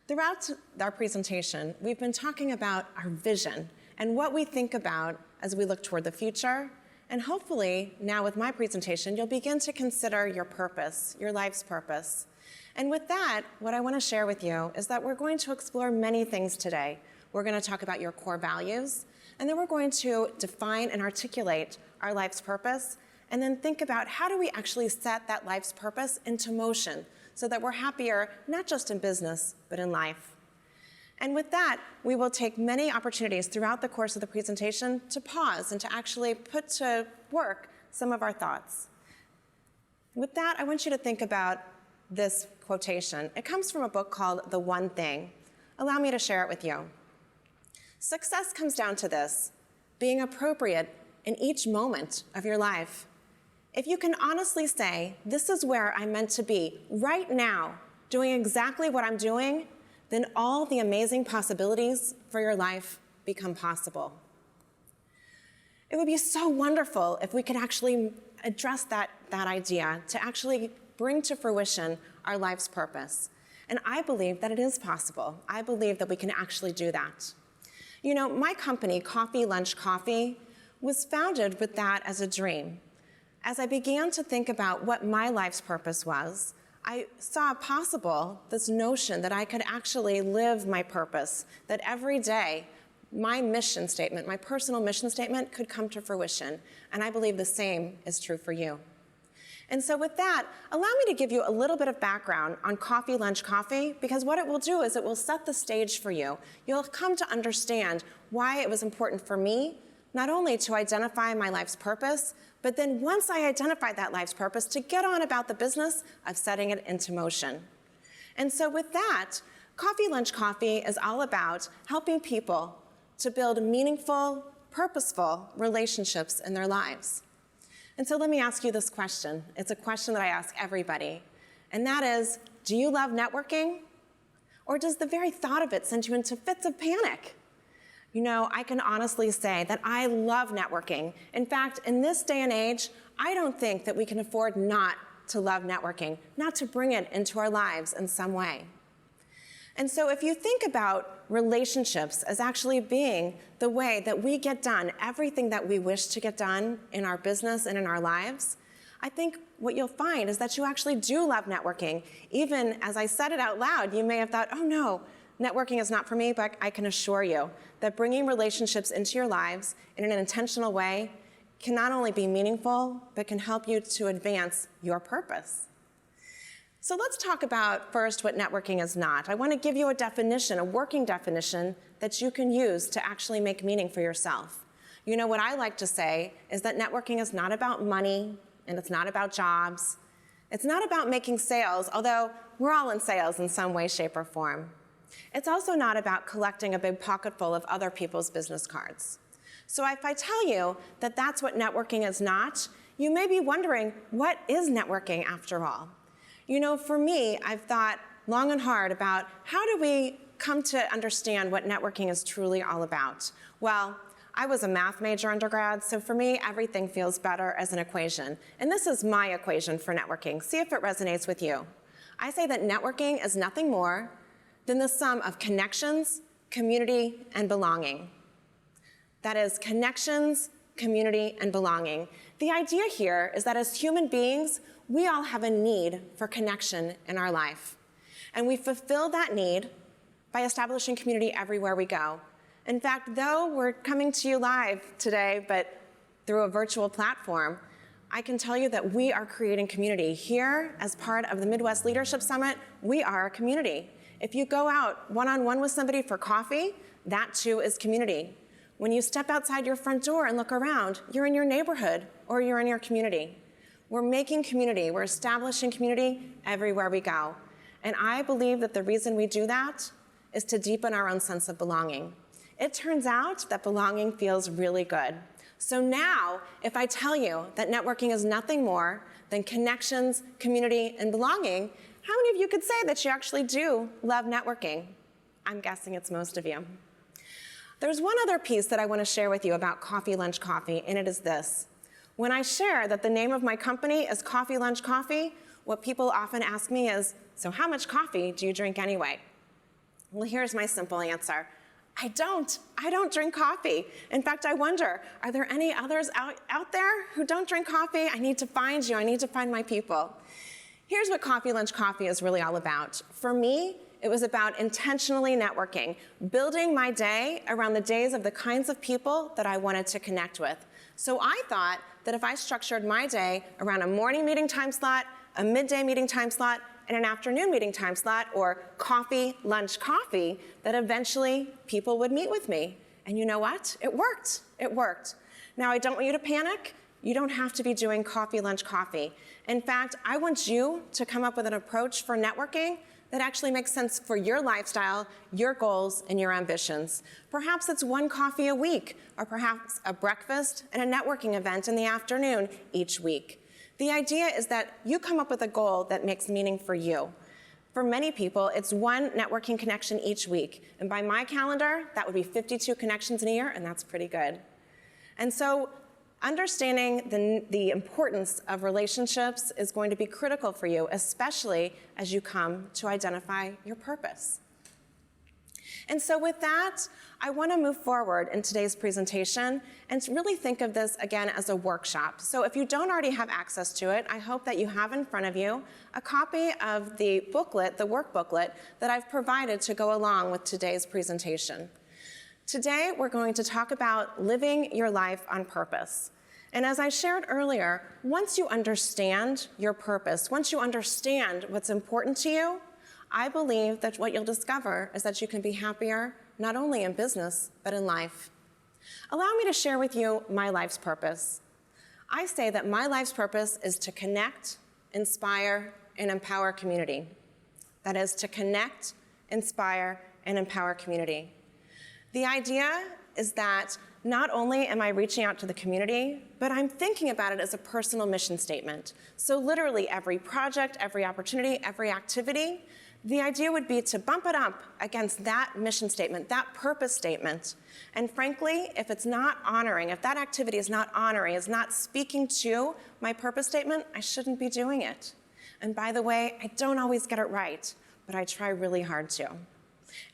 Throughout our presentation, we've been talking about our vision and what we think about as we look toward the future. And hopefully, now with my presentation, you'll begin to consider your purpose, your life's purpose. And with that, what I want to share with you is that we're going to explore many things today. We're going to talk about your core values, and then we're going to define and articulate our life's purpose, and then think about how do we actually set that life's purpose into motion so that we're happier, not just in business, but in life. And with that, we will take many opportunities throughout the course of the presentation to pause and to actually put to work some of our thoughts. With that, I want you to think about this quotation. It comes from a book called The One Thing. Allow me to share it with you. Success comes down to this: being appropriate in each moment of your life. If you can honestly say, this is where I'm meant to be right now, doing exactly what I'm doing, then all the amazing possibilities for your life become possible. It would be so wonderful if we could actually address that idea, to actually bring to fruition our life's purpose. And I believe that it is possible. I believe that we can actually do that. You know, my company, Coffee Lunch Coffee, was founded with that as a dream. As I began to think about what my life's purpose was, I saw possible this notion that I could actually live my purpose, that every day my mission statement, my personal mission statement, could come to fruition. And I believe the same is true for you. And so with that, allow me to give you a little bit of background on Coffee Lunch Coffee, because what it will do is it will set the stage for you. You'll come to understand why it was important for me, not only to identify my life's purpose, but then once I identified that life's purpose, to get on about the business of setting it into motion. And so with that, Coffee Lunch Coffee is all about helping people to build meaningful, purposeful relationships in their lives. And so let me ask you this question. It's a question that I ask everybody, and that is, do you love networking? Or does the very thought of it send you into fits of panic? You know, I can honestly say that I love networking. In fact, in this day and age, I don't think that we can afford not to love networking, not to bring it into our lives in some way. And so if you think about relationships as actually being the way that we get done everything that we wish to get done in our business and in our lives, I think what you'll find is that you actually do love networking. Even as I said it out loud, you may have thought, oh no, networking is not for me, but I can assure you that bringing relationships into your lives in an intentional way can not only be meaningful, but can help you to advance your purpose. So let's talk about first what networking is not. I want to give you a definition, a working definition that you can use to actually make meaning for yourself. You know, what I like to say is that networking is not about money, and it's not about jobs. It's not about making sales, although we're all in sales in some way, shape, or form. It's also not about collecting a big pocketful of other people's business cards. So if I tell you that that's what networking is not, you may be wondering, what is networking after all? You know, for me, I've thought long and hard about how do we come to understand what networking is truly all about. Well, I was a math major undergrad, so for me, everything feels better as an equation. And this is my equation for networking. See if it resonates with you. I say that networking is nothing more than the sum of connections, community, and belonging. That is, connections, community, and belonging. The idea here is that as human beings, we all have a need for connection in our life. And we fulfill that need by establishing community everywhere we go. In fact, though we're coming to you live today, but through a virtual platform, I can tell you that we are creating community. Here, as part of the Midwest Leadership Summit, we are a community. If you go out one-on-one with somebody for coffee, that too is community. When you step outside your front door and look around, you're in your neighborhood or you're in your community. We're making community, we're establishing community everywhere we go. And I believe that the reason we do that is to deepen our own sense of belonging. It turns out that belonging feels really good. So now, if I tell you that networking is nothing more than connections, community, and belonging, how many of you could say that you actually do love networking? I'm guessing it's most of you. There's one other piece that I want to share with you about Coffee Lunch Coffee, and it is this. When I share that the name of my company is Coffee Lunch Coffee, what people often ask me is, so how much coffee do you drink anyway? Well, here's my simple answer. I don't drink coffee. In fact, I wonder, are there any others out there who don't drink coffee? I need to find you. I need to find my people. Here's what Coffee Lunch Coffee is really all about. For me, it was about intentionally networking, building my day around the days of the kinds of people that I wanted to connect with. So I thought that if I structured my day around a morning meeting time slot, a midday meeting time slot, and an afternoon meeting time slot, or coffee, lunch, coffee, that eventually people would meet with me. And you know what? It worked. It worked. Now, I don't want you to panic. You don't have to be doing coffee, lunch, coffee. In fact, I want you to come up with an approach for networking that actually makes sense for your lifestyle, your goals, and your ambitions. Perhaps it's one coffee a week, or perhaps a breakfast and a networking event in the afternoon each week. The idea is that you come up with a goal that makes meaning for you. For many people, it's one networking connection each week. And by my calendar, that would be 52 connections in a year, and that's pretty good. And so understanding the importance of relationships is going to be critical for you, especially as you come to identify your purpose. And so with that, I want to move forward in today's presentation and to really think of this again as a workshop. So if you don't already have access to it, I hope that you have in front of you a copy of the booklet, the work booklet, that I've provided to go along with today's presentation. Today, we're going to talk about living your life on purpose. And as I shared earlier, once you understand your purpose, once you understand what's important to you, I believe that what you'll discover is that you can be happier, not only in business, but in life. Allow me to share with you my life's purpose. I say that my life's purpose is to connect, inspire, and empower community. That is, to connect, inspire, and empower community. The idea is that not only am I reaching out to the community, but I'm thinking about it as a personal mission statement. So literally every project, every opportunity, every activity, the idea would be to bump it up against that mission statement, that purpose statement. And frankly, if it's not honoring, if that activity is not honoring, is not speaking to my purpose statement, I shouldn't be doing it. And by the way, I don't always get it right, but I try really hard to.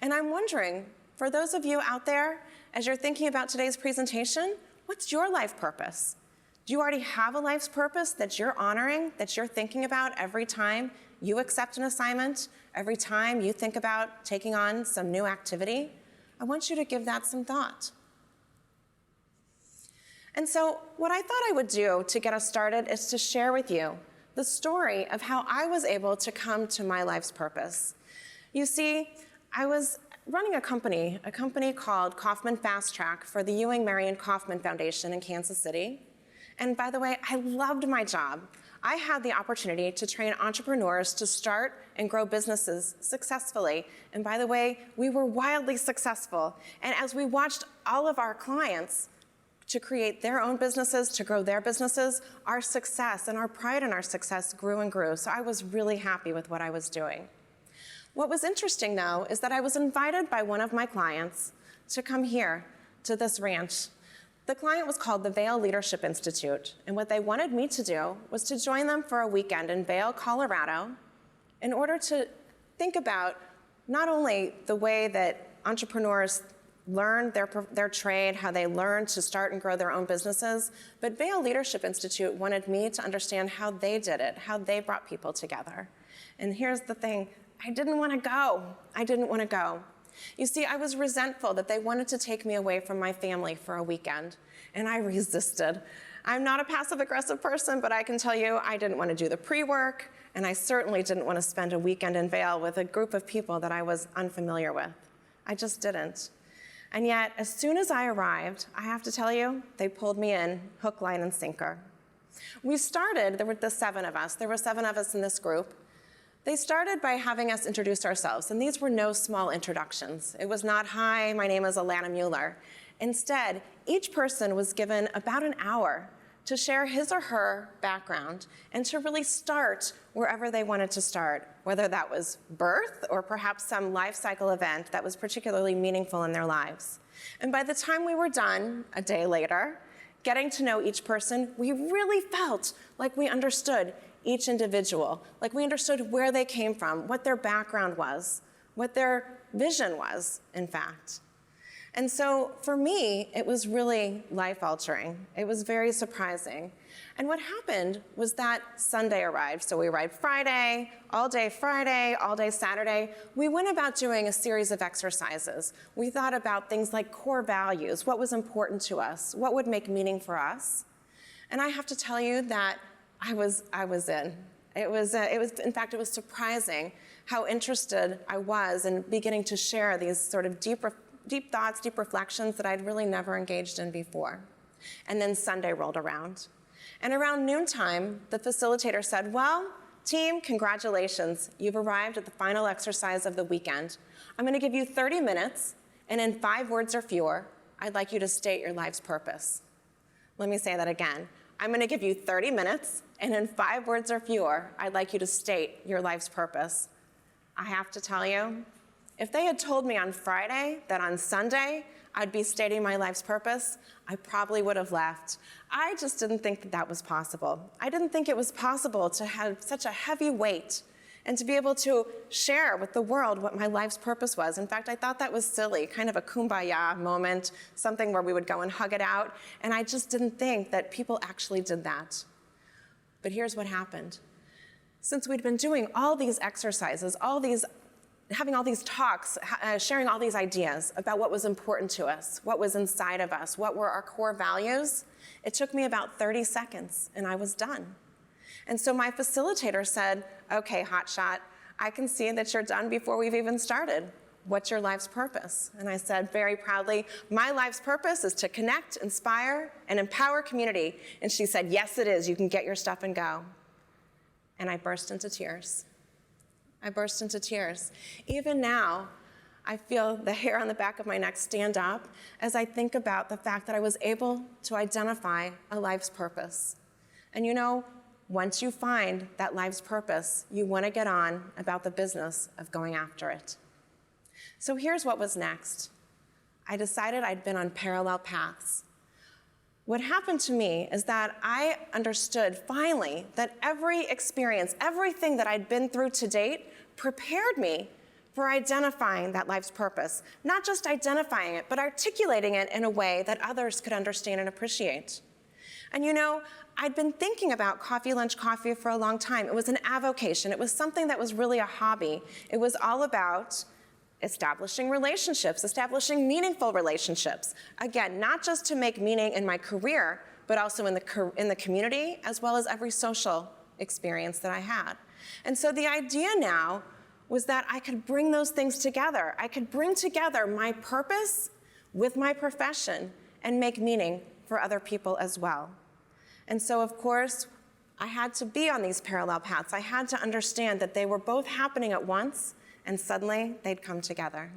And I'm wondering, for those of you out there, as you're thinking about today's presentation, what's your life purpose? Do you already have a life's purpose that you're honoring, that you're thinking about every time you accept an assignment, every time you think about taking on some new activity? I want you to give that some thought. And so what I thought I would do to get us started is to share with you the story of how I was able to come to my life's purpose. You see, I was running a company called Kaufman Fast Track for the Ewing Marion Kauffman Foundation in Kansas City. And by the way, I loved my job. I had the opportunity to train entrepreneurs to start and grow businesses successfully. And by the way, we were wildly successful. And as we watched all of our clients to create their own businesses, to grow their businesses, our success and our pride in our success grew and grew. So I was really happy with what I was doing. What was interesting, though, is that I was invited by one of my clients to come here to this ranch. The client was called the Vail Leadership Institute, and what they wanted me to do was to join them for a weekend in Vail, Colorado, in order to think about not only the way that entrepreneurs learn their trade, how they learn to start and grow their own businesses, but Vail Leadership Institute wanted me to understand how they did it, how they brought people together. And here's the thing. I didn't want to go. I didn't want to go. You see, I was resentful that they wanted to take me away from my family for a weekend, and I resisted. I'm not a passive-aggressive person, but I can tell you I didn't want to do the pre-work, and I certainly didn't want to spend a weekend in Vail with a group of people that I was unfamiliar with. I just didn't. And yet, as soon as I arrived, I have to tell you, they pulled me in, hook, line, and sinker. We started, there were the 7 of us. There were 7 of us in this group. They started by having us introduce ourselves, and these were no small introductions. It was not, "Hi, my name is Alana Muller." Instead, each person was given about an hour to share his or her background and to really start wherever they wanted to start, whether that was birth or perhaps some life cycle event that was particularly meaningful in their lives. And by the time we were done, a day later, getting to know each person, we really felt like we understood each individual, like we understood where they came from, what their background was. what their vision was, in fact. And so for me, it was really life-altering. It was very surprising. And what happened was that Sunday arrived. So we arrived Friday, all day Saturday. We went about doing a series of exercises. We thought about things like core values, what was important to us, what would make meaning for us. And I have to tell you that I was in. In fact, it was surprising how interested I was in beginning to share these sort of deep thoughts, deep reflections that I'd really never engaged in before. And then Sunday rolled around. And around noontime, the facilitator said, well, team, congratulations. You've arrived at the final exercise of the weekend. I'm going to give you 30 minutes, and in 5 words or fewer, I'd like you to state your life's purpose. Let me say that again. I'm going to give you 30 minutes, and in 5 words or fewer, I'd like you to state your life's purpose. I have to tell you, if they had told me on Friday that on Sunday I'd be stating my life's purpose, I probably would have left. I just didn't think that that was possible. I didn't think it was possible to have such a heavy weight and to be able to share with the world what my life's purpose was. In fact, I thought that was silly, kind of a kumbaya moment, something where we would go and hug it out, and I just didn't think that people actually did that. But here's what happened. Since we'd been doing all these exercises, having all these talks, sharing all these ideas about what was important to us, what was inside of us, what were our core values, it took me about 30 seconds, and I was done. And so my facilitator said, okay, hotshot, I can see that you're done before we've even started. What's your life's purpose? And I said very proudly, my life's purpose is to connect, inspire, and empower community. And she said, yes, it is. You can get your stuff and go. And I burst into tears. Even now, I feel the hair on the back of my neck stand up as I think about the fact that I was able to identify a life's purpose. And you know, once you find that life's purpose, you want to get on about the business of going after it. So here's what was next. I decided I'd been on parallel paths. What happened to me is that I understood finally that every experience, everything that I'd been through to date prepared me for identifying that life's purpose. Not just identifying it, but articulating it in a way that others could understand and appreciate. And you know, I'd been thinking about Coffee Lunch Coffee for a long time. It was an avocation. It was something that was really a hobby. It was all about establishing relationships, establishing meaningful relationships. Again, not just to make meaning in my career, but also in the community, as well as every social experience that I had. And so the idea now was that I could bring those things together. I could bring together my purpose with my profession and make meaning for other people as well. And so, of course, I had to be on these parallel paths. I had to understand that they were both happening at once, and suddenly they'd come together.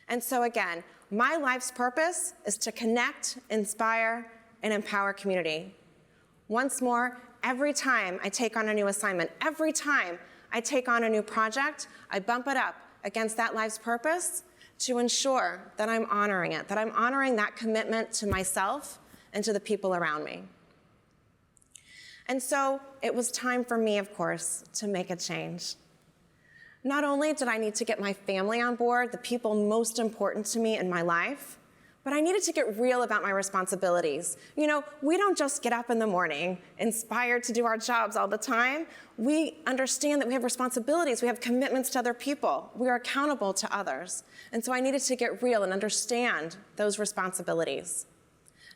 And so again, my life's purpose is to connect, inspire, and empower community. Once more, every time I take on a new assignment, every time I take on a new project, I bump it up against that life's purpose to ensure that I'm honoring it, that I'm honoring that commitment to myself and to the people around me. And so it was time for me, of course, to make a change. Not only did I need to get my family on board, the people most important to me in my life, but I needed to get real about my responsibilities. You know, we don't just get up in the morning inspired to do our jobs all the time. We understand that we have responsibilities, we have commitments to other people, we are accountable to others. And so I needed to get real and understand those responsibilities.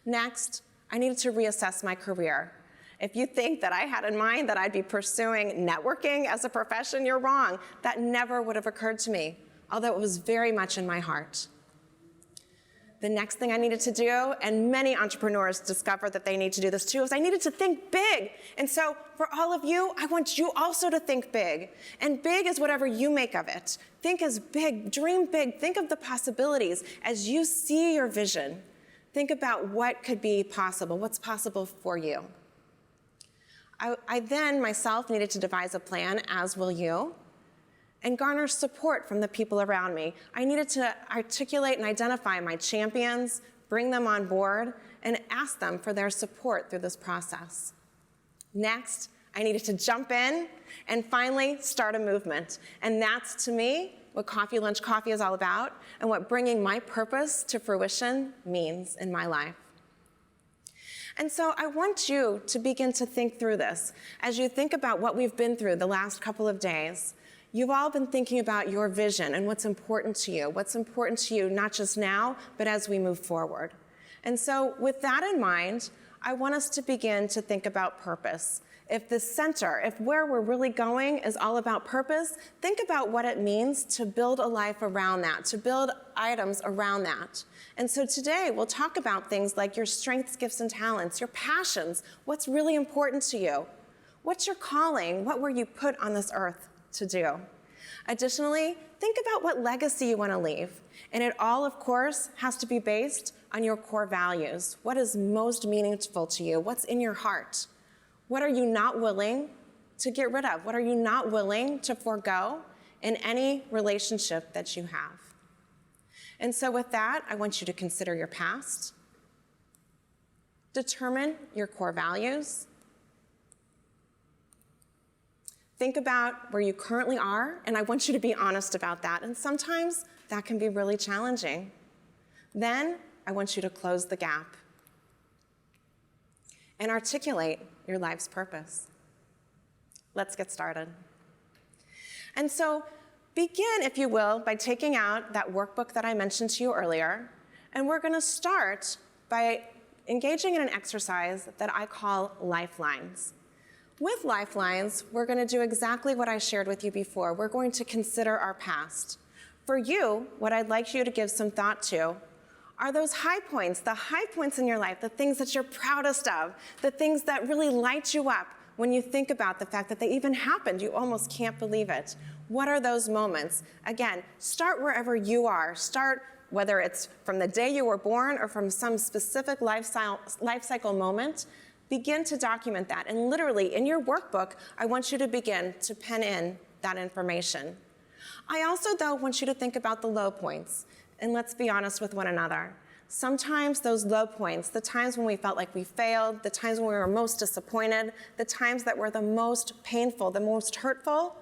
Next, I needed to reassess my career. If you think that I had in mind that I'd be pursuing networking as a profession, you're wrong. That never would have occurred to me, although it was very much in my heart. The next thing I needed to do, and many entrepreneurs discover that they need to do this too, is I needed to think big. And so for all of you, I want you also to think big. And big is whatever you make of it. Think as big, dream big, think of the possibilities as you see your vision. Think about what could be possible, what's possible for you. I then myself needed to devise a plan, as will you, and garner support from the people around me. I needed to articulate and identify my champions, bring them on board, and ask them for their support through this process. Next, I needed to jump in And finally, start a movement. And that's, to me, what Coffee Lunch Coffee is all about, and what bringing my purpose to fruition means in my life. And so I want you to begin to think through this. As you think about what we've been through the last couple of days, you've all been thinking about your vision and what's important to you not just now, but as we move forward. And so with that in mind, I want us to begin to think about purpose. If the center, if where we're really going is all about purpose, think about what it means to build a life around that, to build items around that. And so today we'll talk about things like your strengths, gifts, and talents, your passions, what's really important to you, what's your calling, what were you put on this earth to do. Additionally, think about what legacy you want to leave. And it all, of course, has to be based on your core values. What is most meaningful to you? What's in your heart? What are you not willing to get rid of? What are you not willing to forego in any relationship that you have? And so with that, I want you to consider your past, determine your core values, think about where you currently are, and I want you to be honest about that. And sometimes that can be really challenging. Then I want you to close the gap and articulate your life's purpose. Let's get started. And so begin, if you will, by taking out that workbook that I mentioned to you earlier, and we're going to start by engaging in an exercise that I call lifelines. With lifelines, we're going to do exactly what I shared with you before. We're going to consider our past. For you, what I'd like you to give some thought to are those high points, the high points in your life, the things that you're proudest of, the things that really light you up when you think about the fact that they even happened. You almost can't believe it. What are those moments? Again, start wherever you are. Start whether it's from the day you were born or from some specific life cycle moment. Begin to document that. And literally, in your workbook, I want you to begin to pen in that information. I also, though, want you to think about the low points. And let's be honest with one another. Sometimes those low points, the times when we felt like we failed, the times when we were most disappointed, the times that were the most painful, the most hurtful,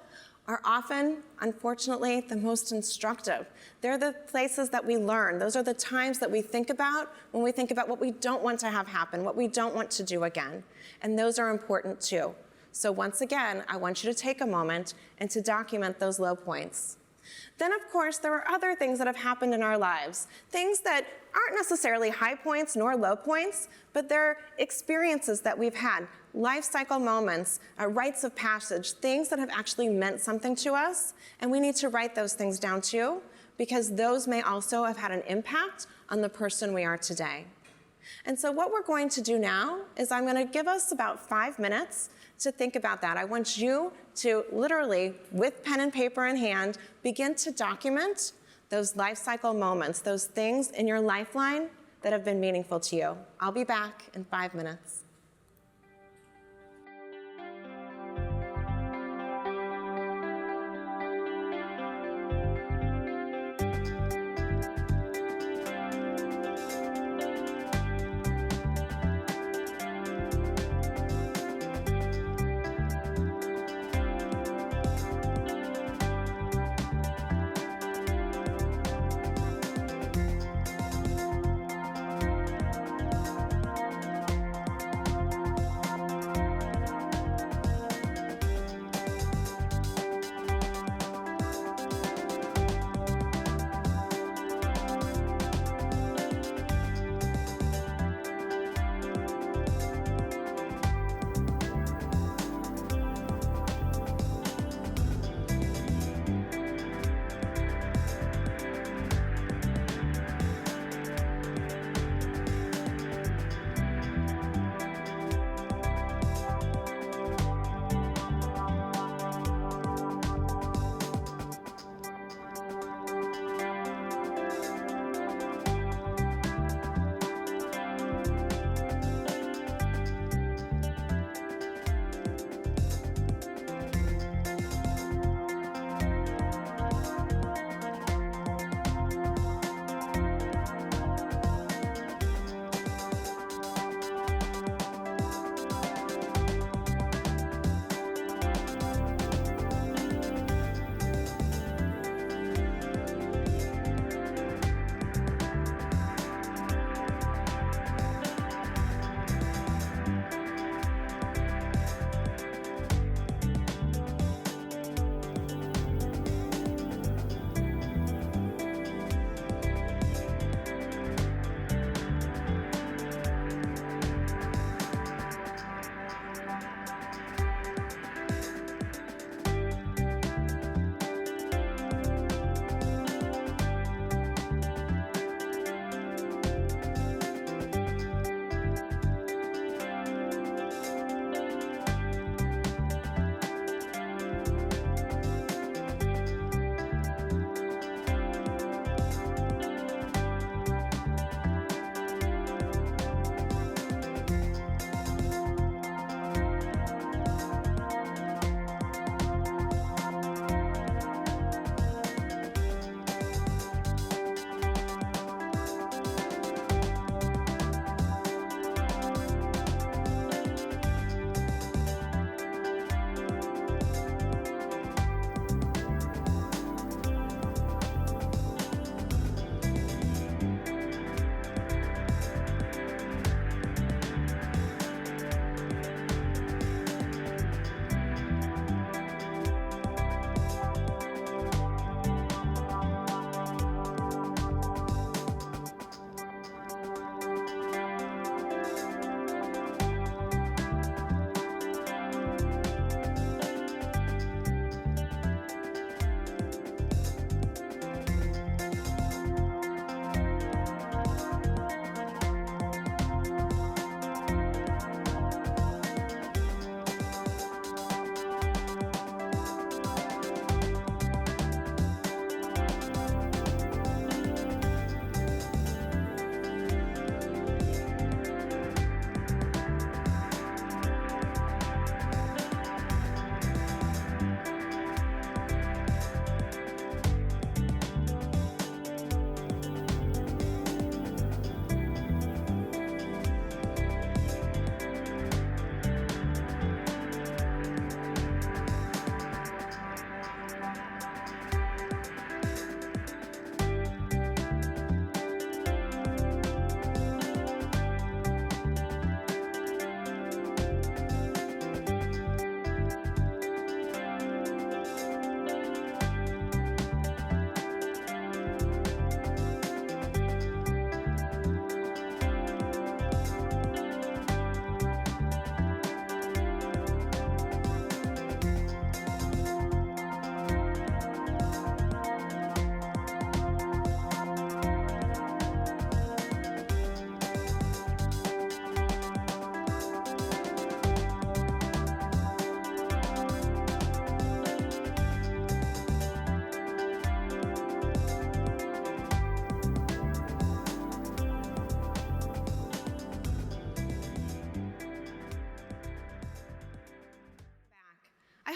are often, unfortunately, the most instructive. They're the places that we learn. Those are the times that we think about when we think about what we don't want to have happen, what we don't want to do again. And those are important too. So once again, I want you to take a moment and to document those low points. Then, of course, there are other things that have happened in our lives, things that aren't necessarily high points nor low points, but they're experiences that we've had, life cycle moments, rites of passage, things that have actually meant something to us, and we need to write those things down too, because those may also have had an impact on the person we are today. And so what we're going to do now is I'm going to give us about 5 minutes to think about that. I want you to literally, with pen and paper in hand, begin to document those life cycle moments, those things in your lifeline that have been meaningful to you. I'll be back in 5 minutes.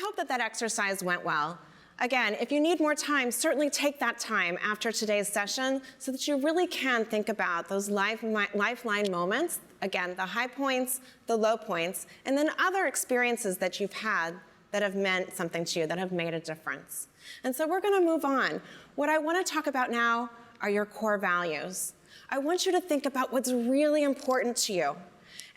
hope that that exercise went well. Again, if you need more time, certainly take that time after today's session so that you really can think about those lifeline moments, again, the high points, the low points, and then other experiences that you've had that have meant something to you, that have made a difference. And so we're going to move on. What I want to talk about now are your core values. I want you to think about what's really important to you.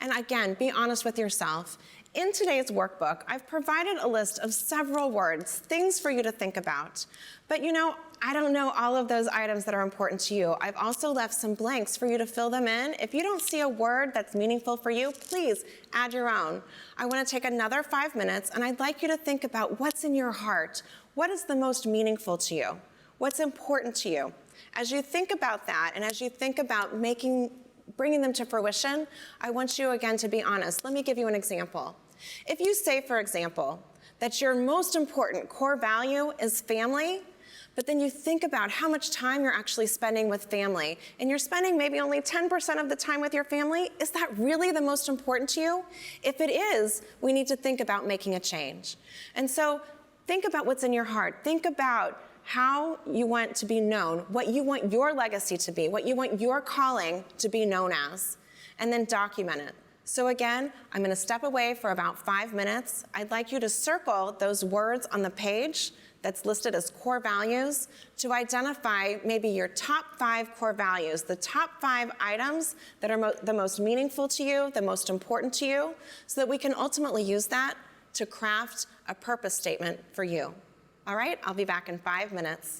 And again, be honest with yourself. In today's workbook, I've provided a list of several words, things for you to think about. But you know, I don't know all of those items that are important to you. I've also left some blanks for you to fill them in. If you don't see a word that's meaningful for you, please add your own. I want to take another 5 minutes, and I'd like you to think about what's in your heart. What is the most meaningful to you? What's important to you? As you think about that, and as you think about bringing them to fruition, I want you again to be honest. Let me give you an example. If you say, for example, that your most important core value is family, but then you think about how much time you're actually spending with family, and you're spending maybe only 10% of the time with your family, is that really the most important to you? If it is, we need to think about making a change. And so think about what's in your heart. Think about how you want to be known, what you want your legacy to be, what you want your calling to be known as, and then document it. So again, I'm going to step away for about 5 minutes. I'd like you to circle those words on the page that's listed as core values to identify maybe your top 5 core values, the top 5 items that are the most meaningful to you, the most important to you, so that we can ultimately use that to craft a purpose statement for you. All right, I'll be back in 5 minutes.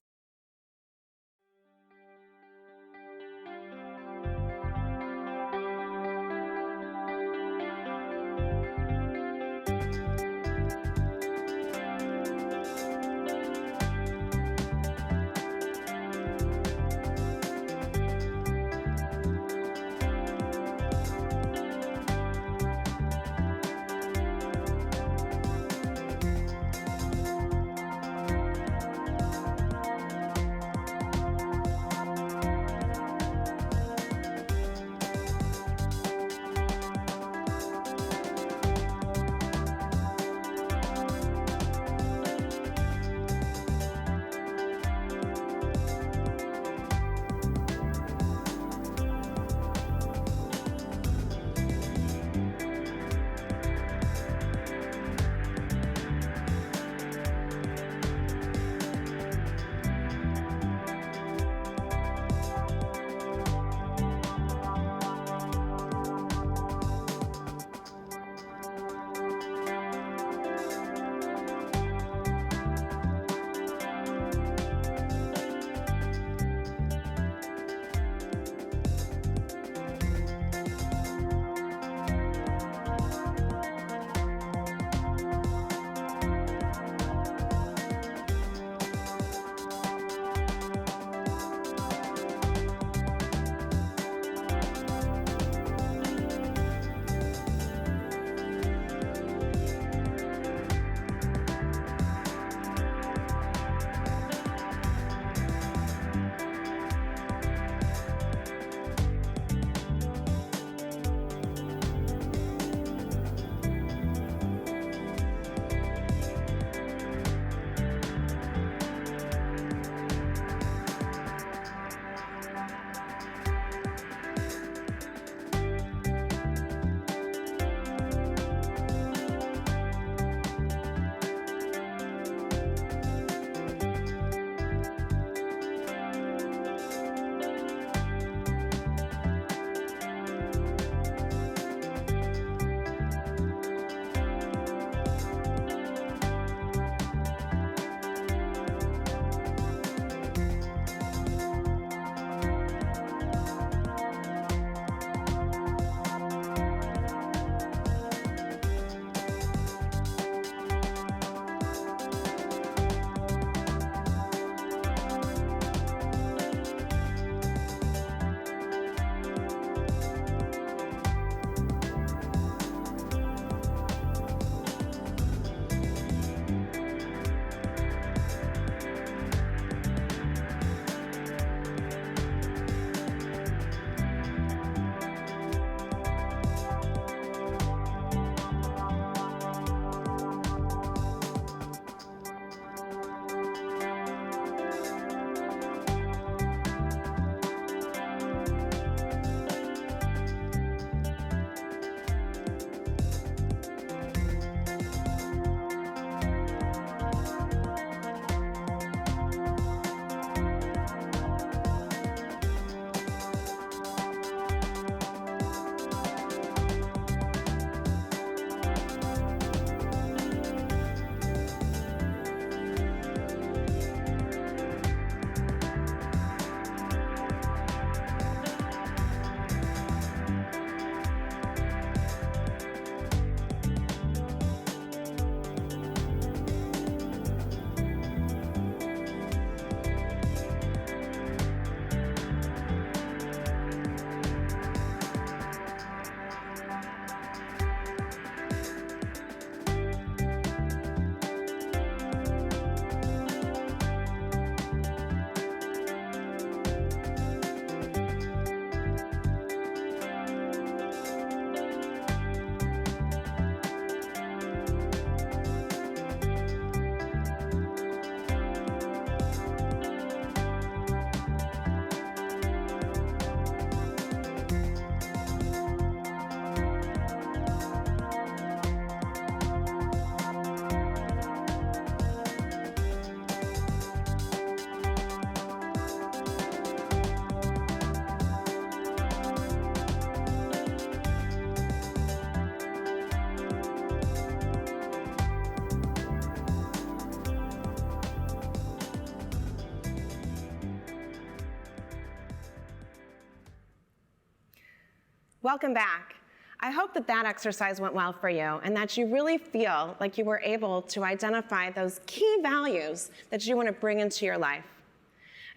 Welcome back. I hope that that exercise went well for you and that you really feel like you were able to identify those key values that you want to bring into your life.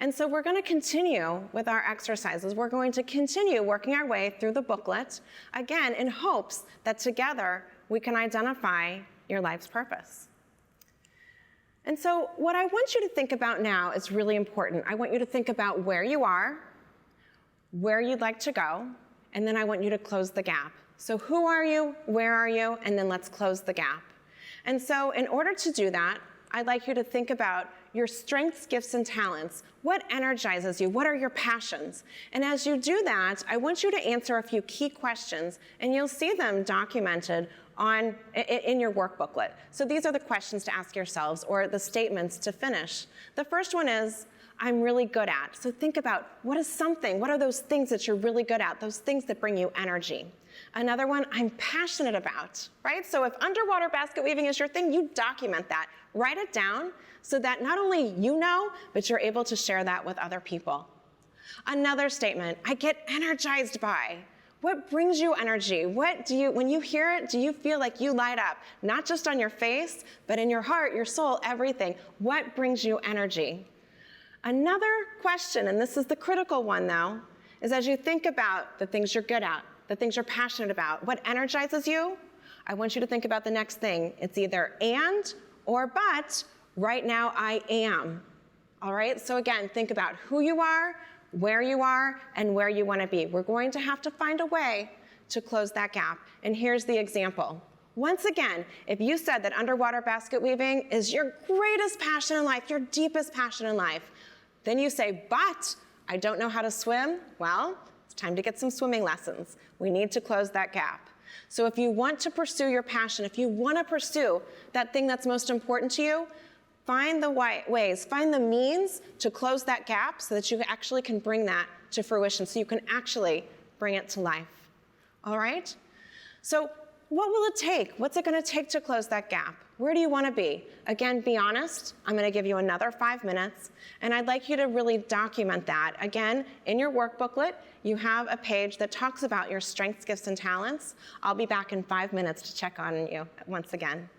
And so we're going to continue with our exercises. We're going to continue working our way through the booklet, again, in hopes that together we can identify your life's purpose. And so what I want you to think about now is really important. I want you to think about where you are, where you'd like to go, and then I want you to close the gap. So who are you, where are you, and then let's close the gap. And so in order to do that, I'd like you to think about your strengths, gifts, and talents. What energizes you? What are your passions? And as you do that, I want you to answer a few key questions, and you'll see them documented in your work booklet. So these are the questions to ask yourselves, or the statements to finish. The first one is, I'm really good at. So think about what are those things that you're really good at, those things that bring you energy. Another one, I'm passionate about, right? So if underwater basket weaving is your thing, you document that. Write it down so that not only you know, but you're able to share that with other people. Another statement, I get energized by. What brings you energy? When you hear it, do you feel like you light up? Not just on your face, but in your heart, your soul, everything. What brings you energy? Another question, and this is the critical one though, is as you think about the things you're good at, the things you're passionate about, what energizes you, I want you to think about the next thing. It's either and or but. Right now I am. All right, so again, think about who you are, where you are, and where you want to be. We're going to have to find a way to close that gap. And here's the example. Once again, if you said that underwater basket weaving is your greatest passion in life, your deepest passion in life, then you say, but I don't know how to swim, well, it's time to get some swimming lessons. We need to close that gap. So if you want to pursue your passion, if you want to pursue that thing that's most important to you, find the ways, find the means to close that gap so that you actually can bring that to fruition, so you can actually bring it to life. All right? So what will it take? What's it going to take to close that gap? Where do you want to be? Again, be honest. I'm going to give you another 5 minutes, and I'd like you to really document that. Again, in your work booklet, you have a page that talks about your strengths, gifts, and talents. I'll be back in 5 minutes to check on you once again.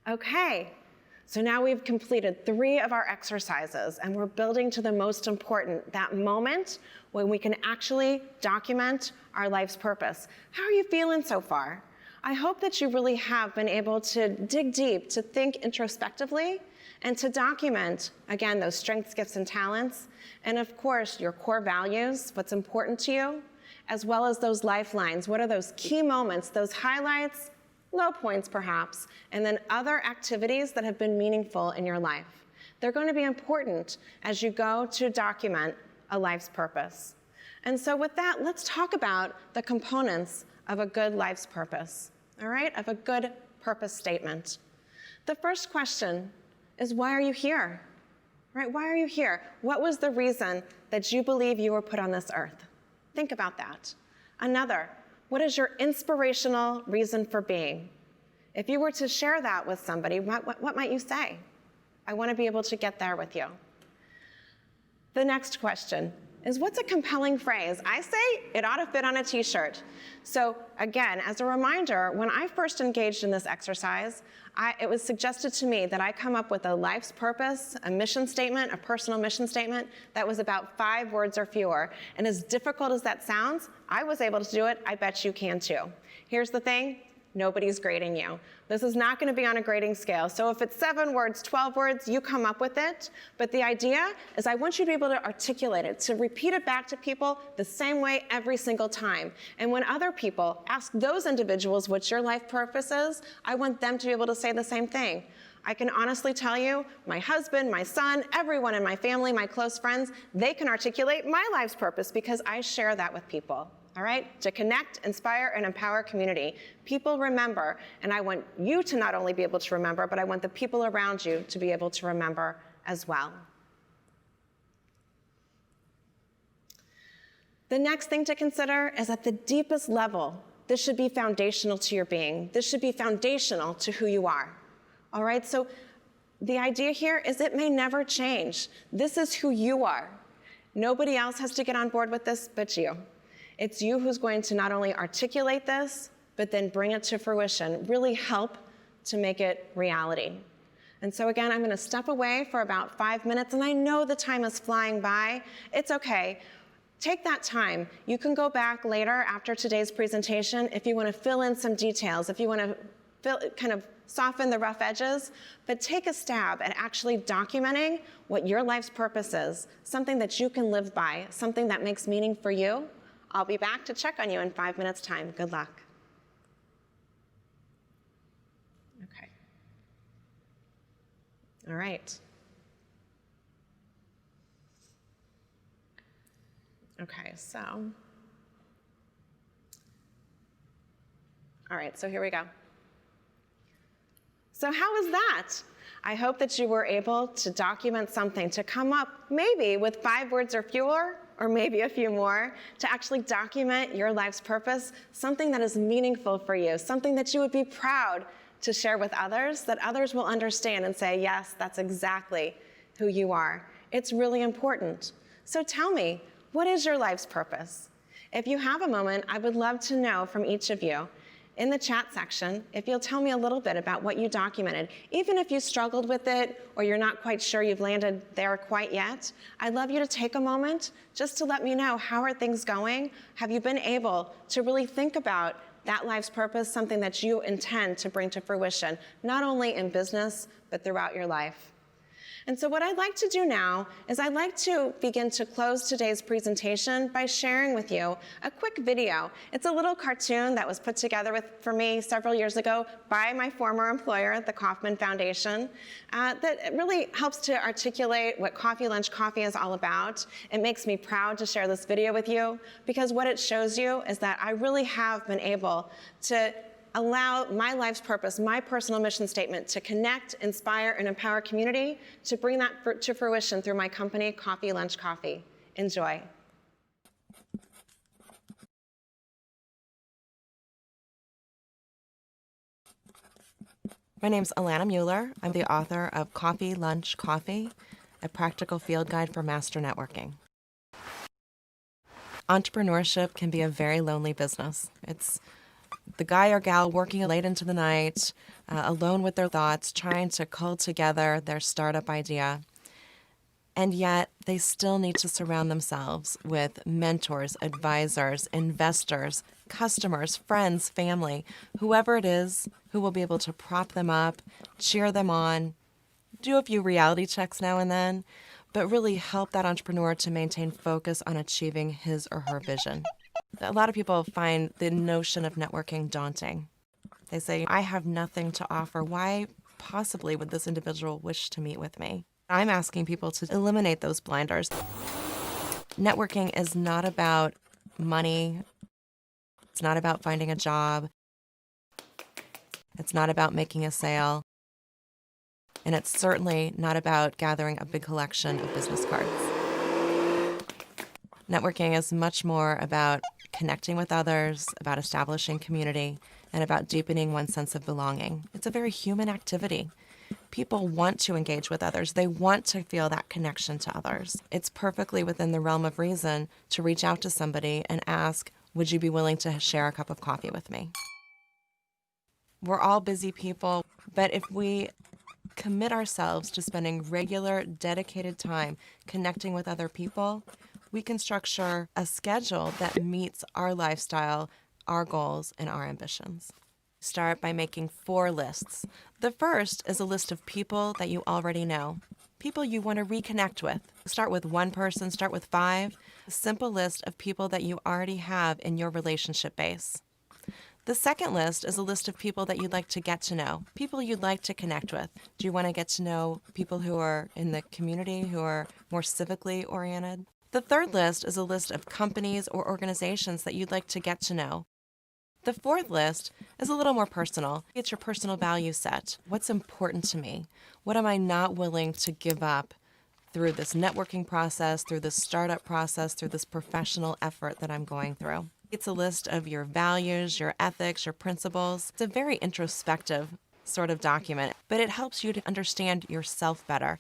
Okay, so now we've completed 3 of our exercises, and we're building to the most important, that moment when we can actually document our life's purpose. How are you feeling so far? I hope that you really have been able to dig deep, to think introspectively, and to document, again, those strengths, gifts, and talents, and of course, your core values, what's important to you, as well as those lifelines. What are those key moments, those highlights, low points perhaps, and then other activities that have been meaningful in your life. They're going to be important as you go to document a life's purpose. And so with that, let's talk about the components of a good life's purpose, all right, of a good purpose statement. The first question is, why are you here? Right? Why are you here? What was the reason that you believe you were put on this earth? Think about that. Another, what is your inspirational reason for being? If you were to share that with somebody, what might you say? I want to be able to get there with you. The next question is, what's a compelling phrase? I say it ought to fit on a t-shirt. So again, as a reminder, when I first engaged in this exercise, it was suggested to me that I come up with a life's purpose, a mission statement, a personal mission statement that was about 5 words or fewer. And as difficult as that sounds, I was able to do it. I bet you can too. Here's the thing. Nobody's grading you. This is not going to be on a grading scale. So if it's 7 words, 12 words, you come up with it. But the idea is I want you to be able to articulate it, to repeat it back to people the same way every single time. And when other people ask those individuals what your life purpose is, I want them to be able to say the same thing. I can honestly tell you, my husband, my son, everyone in my family, my close friends, they can articulate my life's purpose because I share that with people. All right, to connect, inspire, and empower community. People remember, and I want you to not only be able to remember, but I want the people around you to be able to remember as well. The next thing to consider is at the deepest level, this should be foundational to your being. This should be foundational to who you are. All right, so the idea here is it may never change. This is who you are. Nobody else has to get on board with this but you. It's you who's going to not only articulate this, but then bring it to fruition, really help to make it reality. And so again, I'm going to step away for about 5 minutes, and I know the time is flying by. It's okay. Take that time. You can go back later after today's presentation if you want to fill in some details, if you want to kind of soften the rough edges, but take a stab at actually documenting what your life's purpose is, something that you can live by, something that makes meaning for you. I'll be back to check on you in 5 minutes' time. Good luck. Okay. All right. Okay, so. All right, so here we go. So how was that? I hope that you were able to document something, to come up maybe with 5 words or fewer, or maybe a few more, to actually document your life's purpose, something that is meaningful for you, something that you would be proud to share with others, that others will understand and say, yes, that's exactly who you are. It's really important. So tell me, what is your life's purpose? If you have a moment, I would love to know from each of you in the chat section if you'll tell me a little bit about what you documented. Even if you struggled with it or you're not quite sure you've landed there quite yet, I'd love you to take a moment just to let me know, how are things going? Have you been able to really think about that life's purpose, something that you intend to bring to fruition, not only in business, but throughout your life? And so what I'd like to do now is I'd like to begin to close today's presentation by sharing with you a quick video. It's a little cartoon that was put together for me several years ago by my former employer, the Kauffman Foundation, that really helps to articulate what Coffee Lunch Coffee is all about. It makes me proud to share this video with you because what it shows you is that I really have been able to allow my life's purpose, my personal mission statement, to connect, inspire, and empower community, to bring that to fruition through my company, Coffee Lunch Coffee. Enjoy. My name's Alana Muller. I'm the author of Coffee Lunch Coffee, a practical field guide for master networking. Entrepreneurship can be a very lonely business. It's the guy or gal working late into the night, alone with their thoughts, trying to cull together their startup idea. And yet they still need to surround themselves with mentors, advisors, investors, customers, friends, family, whoever it is who will be able to prop them up, cheer them on, do a few reality checks now and then, but really help that entrepreneur to maintain focus on achieving his or her vision. A lot of people find the notion of networking daunting. They say, I have nothing to offer. Why possibly would this individual wish to meet with me? I'm asking people to eliminate those blinders. Networking is not about money. It's not about finding a job. It's not about making a sale. And it's certainly not about gathering a big collection of business cards. Networking is much more about connecting with others, about establishing community, and about deepening one's sense of belonging. It's a very human activity. People want to engage with others. They want to feel that connection to others. It's perfectly within the realm of reason to reach out to somebody and ask, would you be willing to share a cup of coffee with me? We're all busy people, but if we commit ourselves to spending regular, dedicated time connecting with other people, we can structure a schedule that meets our lifestyle, our goals, and our ambitions. Start by making 4 lists. The first is a list of people that you already know, people you want to reconnect with. Start with 1 person, start with 5. A simple list of people that you already have in your relationship base. The second list is a list of people that you'd like to get to know, people you'd like to connect with. Do you want to get to know people who are in the community, who are more civically oriented? The third list is a list of companies or organizations that you'd like to get to know. The fourth list is a little more personal. It's your personal value set. What's important to me? What am I not willing to give up through this networking process, through this startup process, through this professional effort that I'm going through? It's a list of your values, your ethics, your principles. It's a very introspective sort of document, but it helps you to understand yourself better.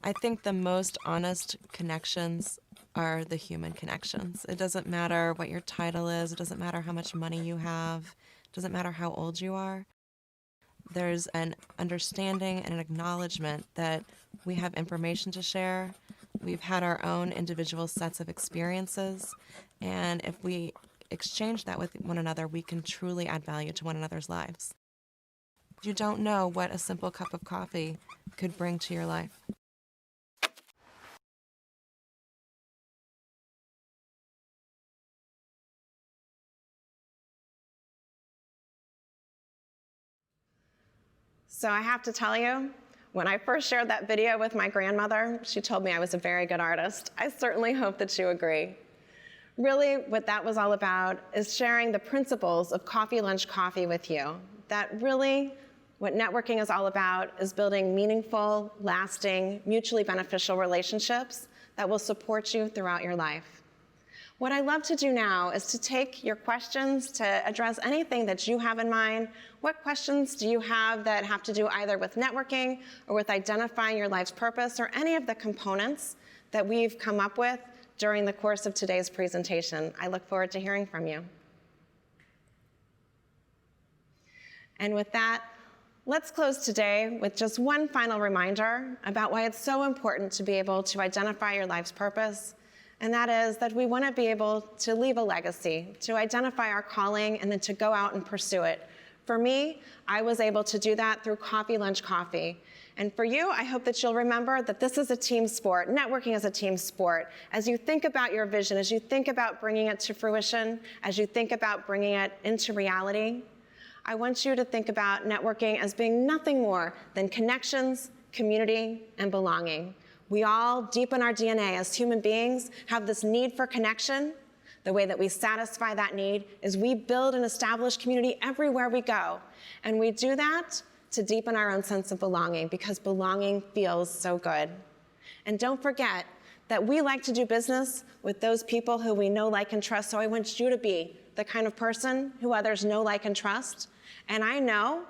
I think the most honest connections are the human connections. It doesn't matter what your title is. It doesn't matter how much money you have. It doesn't matter how old you are. There's an understanding and an acknowledgement that we have information to share. We've had our own individual sets of experiences. And if we exchange that with one another, we can truly add value to one another's lives. You don't know what a simple cup of coffee could bring to your life. So I have to tell you, when I first shared that video with my grandmother, she told me I was a very good artist. I certainly hope that you agree. Really, what that was all about is sharing the principles of Coffee Lunch Coffee with you. That really, what networking is all about is building meaningful, lasting, mutually beneficial relationships that will support you throughout your life. What I love to do now is to take your questions to address anything that you have in mind. What questions do you have that have to do either with networking or with identifying your life's purpose, or any of the components that we've come up with during the course of today's presentation? I look forward to hearing from you. And with that, let's close today with just one final reminder about why it's so important to be able to identify your life's purpose. And that is that we want to be able to leave a legacy, to identify our calling, and then to go out and pursue it. For me, I was able to do that through Coffee Lunch Coffee. And for you, I hope that you'll remember that this is a team sport. Networking is a team sport. As you think about your vision, as you think about bringing it to fruition, as you think about bringing it into reality, I want you to think about networking as being nothing more than connections, community, and belonging. We all, deep in our DNA as human beings, have this need for connection. The way that we satisfy that need is we build and establish community everywhere we go. And we do that to deepen our own sense of belonging, because belonging feels so good. And don't forget that we like to do business with those people who we know, like, and trust. So I want you to be the kind of person who others know, like, and trust. And I know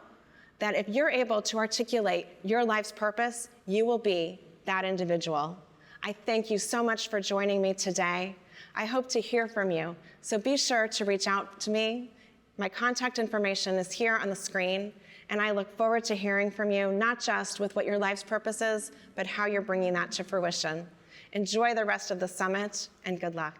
that if you're able to articulate your life's purpose, you will be that individual. I thank you so much for joining me today. I hope to hear from you, so be sure to reach out to me. My contact information is here on the screen, and I look forward to hearing from you, not just with what your life's purpose is, but how you're bringing that to fruition. Enjoy the rest of the summit, and good luck.